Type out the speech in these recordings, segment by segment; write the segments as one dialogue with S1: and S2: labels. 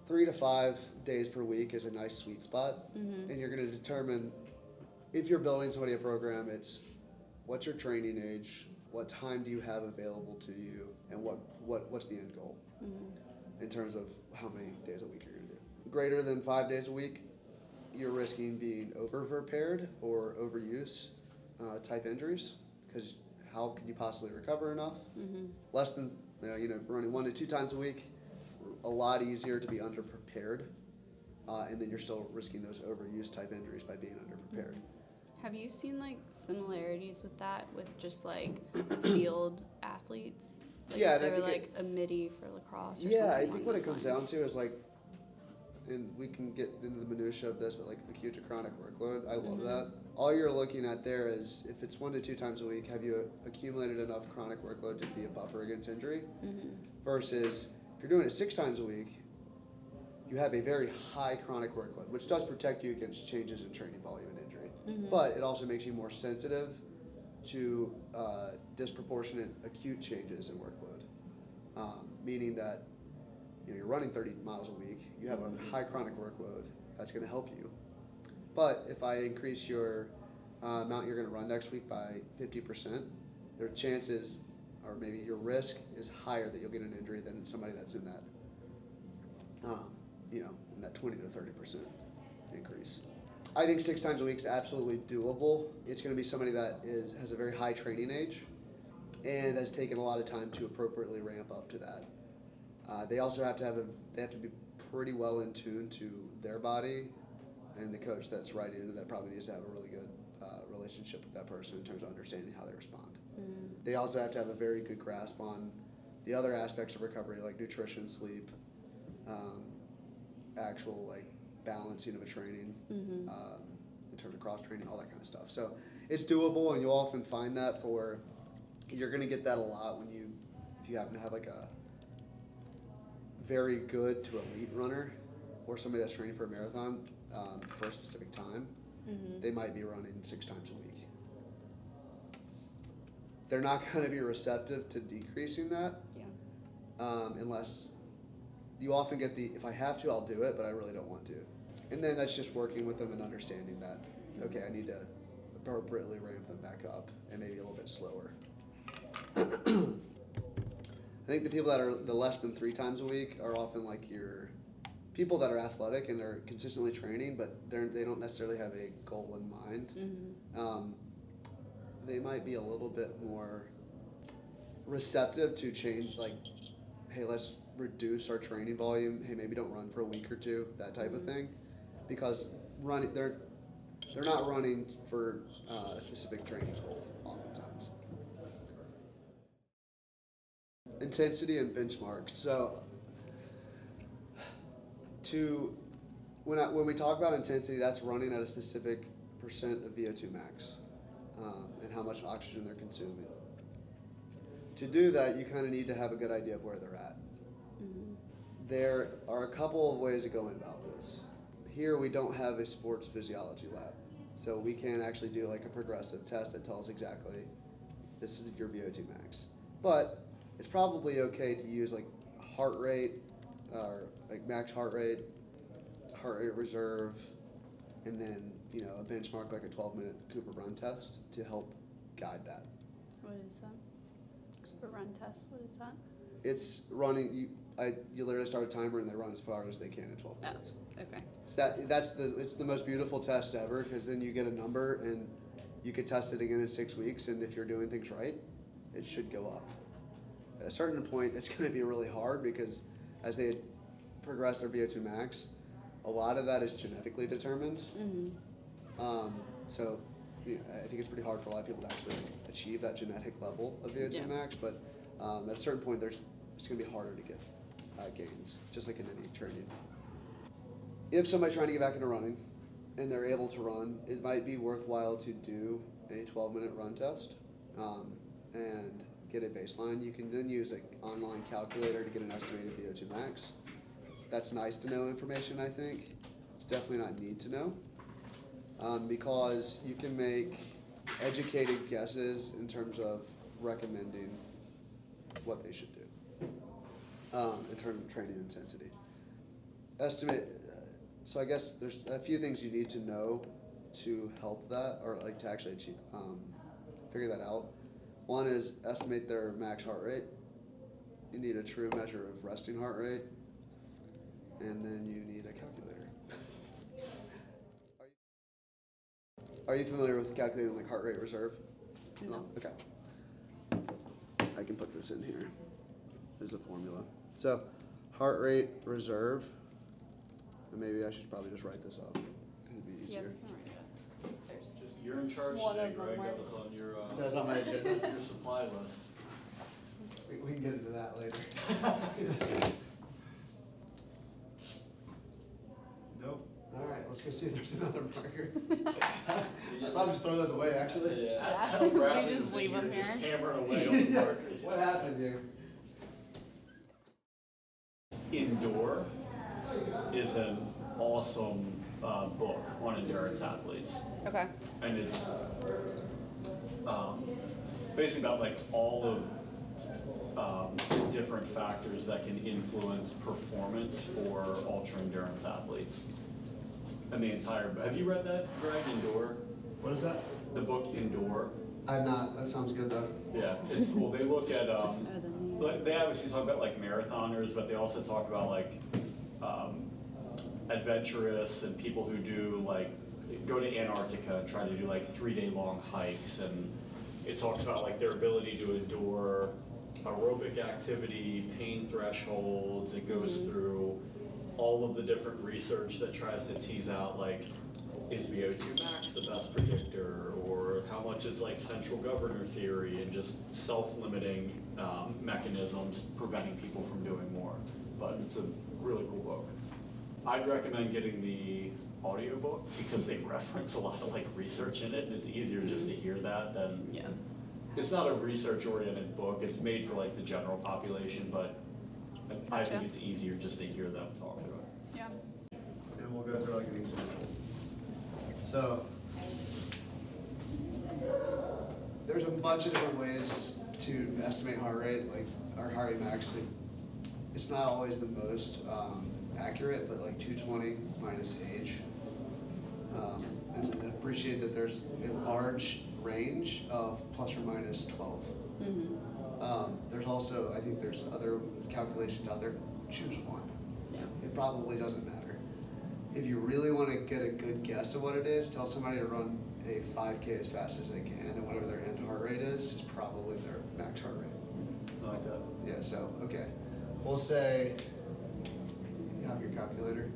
S1: 3 to 5 days per week is a nice sweet spot, and you're going to determine if you're building somebody a program. It's what's your training age, what time do you have available to you, and what's the end goal in terms of how many days a week you're going to do. Greater than 5 days a week, you're risking being over-prepared or overuse type injuries, because how can you possibly recover enough? Less than, running 1 to 2 times a week, a lot easier to be underprepared, and then you're still risking those overuse type injuries by being underprepared.
S2: Have you seen like similarities with that with just like field athletes? Like
S1: Yeah,
S2: if they were like a midi for lacrosse or
S1: yeah,
S2: something
S1: I
S2: along
S1: think what it
S2: those
S1: comes
S2: lines.
S1: down to is like, and we can get into the minutia of this, but like acute to chronic workload, I love that. All you're looking at there is if it's 1 to 2 times a week, have you accumulated enough chronic workload to be a buffer against injury? Versus if you're doing it 6 times a week, you have a very high chronic workload, which does protect you against changes in training volume and injury. But it also makes you more sensitive to disproportionate acute changes in workload, meaning that you're running 30 miles a week, you have a high chronic workload, that's going to help you. But if I increase your amount you're going to run next week by 50%, their chances, or maybe your risk, is higher that you'll get an injury than somebody that's in that, in that 20 to 30% increase. I think 6 times a week is absolutely doable. It's going to be somebody that has a very high training age and has taken a lot of time to appropriately ramp up to that. They also have to be pretty well in tune to their body, and the coach that's right into that probably needs to have a really good relationship with that person in terms of understanding how they respond. They also have to have a very good grasp on the other aspects of recovery, like nutrition, sleep, actual like balancing of a training, in terms of cross training, all that kind of stuff. So it's doable, and you'll often find that you're going to get that a lot if you happen to have like a very good to elite runner or somebody that's training for a marathon for a specific time. They might be running 6 times a week. They're not going to be receptive to decreasing that, unless you often get if I have to, I'll do it, but I really don't want to. And then that's just working with them and understanding that, okay, I need to appropriately ramp them back up and maybe a little bit slower. I think the people that are the less than 3 times a week are often like your people that are athletic and they're consistently training, but they don't necessarily have a goal in mind. They might be a little bit more receptive to change, like, hey, let's reduce our training volume. Hey, maybe don't run for a week or 2, that type of thing, because they're not running for a specific training goal oftentimes. Intensity and benchmarks. So when we talk about intensity, that's running at a specific percent of VO2 max, and how much oxygen they're consuming. To do that, you kind of need to have a good idea of where they're at. There are a couple of ways of going about this. Here we don't have a sports physiology lab, so we can't actually do like a progressive test that tells exactly this is your VO2 max. But it's probably okay to use like heart rate, or like max heart rate reserve, and then a benchmark like a 12-minute Cooper run test to help guide that.
S2: What is that? A run test. What is that?
S1: It's running. You literally start a timer and they run as far as they can in 12 minutes.
S2: Oh, okay.
S1: So it's the most beautiful test ever, because then you get a number and you could test it again in 6 weeks, and if you're doing things right, it should go up. At a certain point, it's going to be really hard, because as they progress their VO2 max, a lot of that is genetically determined. So I think it's pretty hard for a lot of people to actually achieve that genetic level of VO2 max, but at a certain point, it's going to be harder to get gains, just like in any training. If somebody's trying to get back into running and they're able to run, it might be worthwhile to do a 12-minute run test and get a baseline. You can then use an online calculator to get an estimated VO2 max. That's nice to know information, I think. It's definitely not need to know, because you can make educated guesses in terms of recommending what they should do in terms of training intensity. estimate. So I guess there's a few things you need to know to help that, or like to actually achieve, figure that out. One is estimate their max heart rate. You need a true measure of resting heart rate, and then you need a calculator. Are you familiar with calculating like heart rate reserve?
S2: No.
S1: Okay. I can put this in here. There's a formula. So, heart rate reserve. And maybe I should probably just write this up. It'd be
S2: Yeah,
S1: easier.
S2: we can write it. There's
S3: You're in charge
S2: one
S3: today,
S2: of them
S3: Greg. That
S2: works.
S3: was on your,
S1: That's on my agenda.
S3: your supply list.
S1: We can get into that later.
S3: Nope.
S1: All right, let's go see if there's another marker. I'll probably just throw those away, actually.
S3: Yeah.
S2: Yeah.
S3: Adam
S2: We
S3: Bradley
S2: just
S3: is
S2: leave
S3: in
S2: them
S3: Just
S2: here.
S3: hammering away on the markers.
S1: What happened here?
S3: Indoor is an awesome book on endurance athletes.
S2: Okay.
S3: And it's basically about like all of the different factors that can influence performance for ultra endurance athletes. And the entire, have you read that, Greg, Indoor?
S1: What is that?
S3: The book Indoor?
S1: I'm not. That sounds good though.
S3: Yeah, it's cool. They look at,
S2: Just know the name.
S3: like, they obviously talk about like marathoners, but they also talk about like adventurous and people who do like, go to Antarctica and try to do like 3-day long hikes. And it talks about like their ability to endure aerobic activity, pain thresholds. It goes through all of the different research that tries to tease out like, is VO2 max the best predictor, or how much is like central governor theory and just self-limiting mechanisms preventing people from doing more. But it's a really cool book. I'd recommend getting the audiobook because they reference a lot of like research in it, and it's easier just to hear that than,
S2: Yeah.
S3: it's not a research-oriented book, it's made for like the general population, but I think
S2: Gotcha.
S3: it's easier just to hear them talk through it.
S2: Yeah.
S1: And we'll go through like an example. So, there's a bunch of different ways to estimate heart rate, like our heart rate max. It's not always the most accurate, but like 220 minus age. And then appreciate that there's a large range of plus or minus 12. There's also, I think there's other calculations out there. Choose one.
S2: Yeah.
S1: It probably doesn't matter. If you really want to get a good guess of what it is, tell somebody to run a 5K as fast as they can, and whatever their end heart rate is probably their max heart rate.
S3: I like that.
S1: Yeah, so, okay. We'll say, you have your calculator?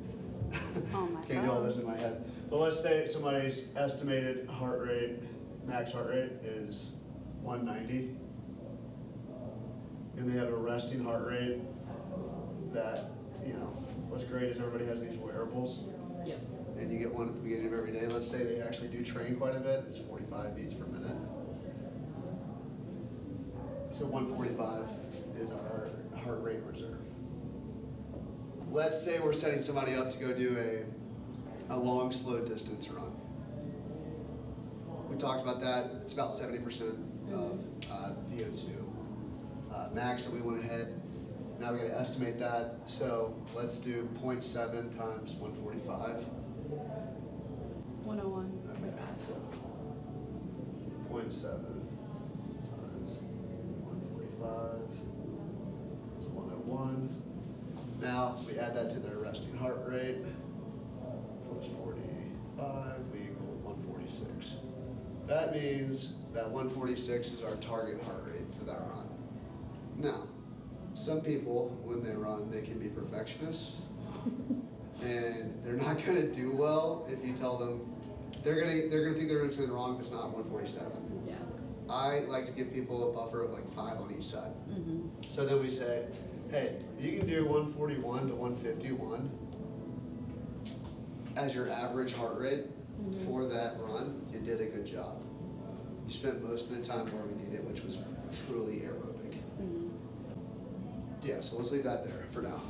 S2: Oh my
S1: Can't do all
S2: phone.
S1: this in my head. But let's say somebody's estimated heart rate, max heart rate is 190. And they have a resting heart rate that, you know, what's great is everybody has these wearables.
S2: Yep.
S1: And you get one at the beginning of every day. Let's say they actually do train quite a bit. It's 45 beats per minute. So 145 is our heart rate reserve. Let's say we're setting somebody up to go do a long, slow distance run. We talked about that. It's about 70% of VO2 max that we want to hit. Now we got to estimate that. So let's do 0.7 times 145.
S2: 101.
S1: Okay, so 0.7 times 145 is 101. Now we add that to their resting heart rate. Plus 45, we equal 146. That means that 146 is our target heart rate for that run. Now, some people, when they run, they can be perfectionists, and they're not going to do well if you tell them they're going to think they're doing something wrong if it's not 147.
S2: Yeah.
S1: I like to give people a buffer of like 5 on each side. So then we say, hey, you can do 141 to 151 as your average heart rate for that run. You did a good job. You spent most of the time where we need it, which was truly aerobic. Yeah, so let's leave that there for now.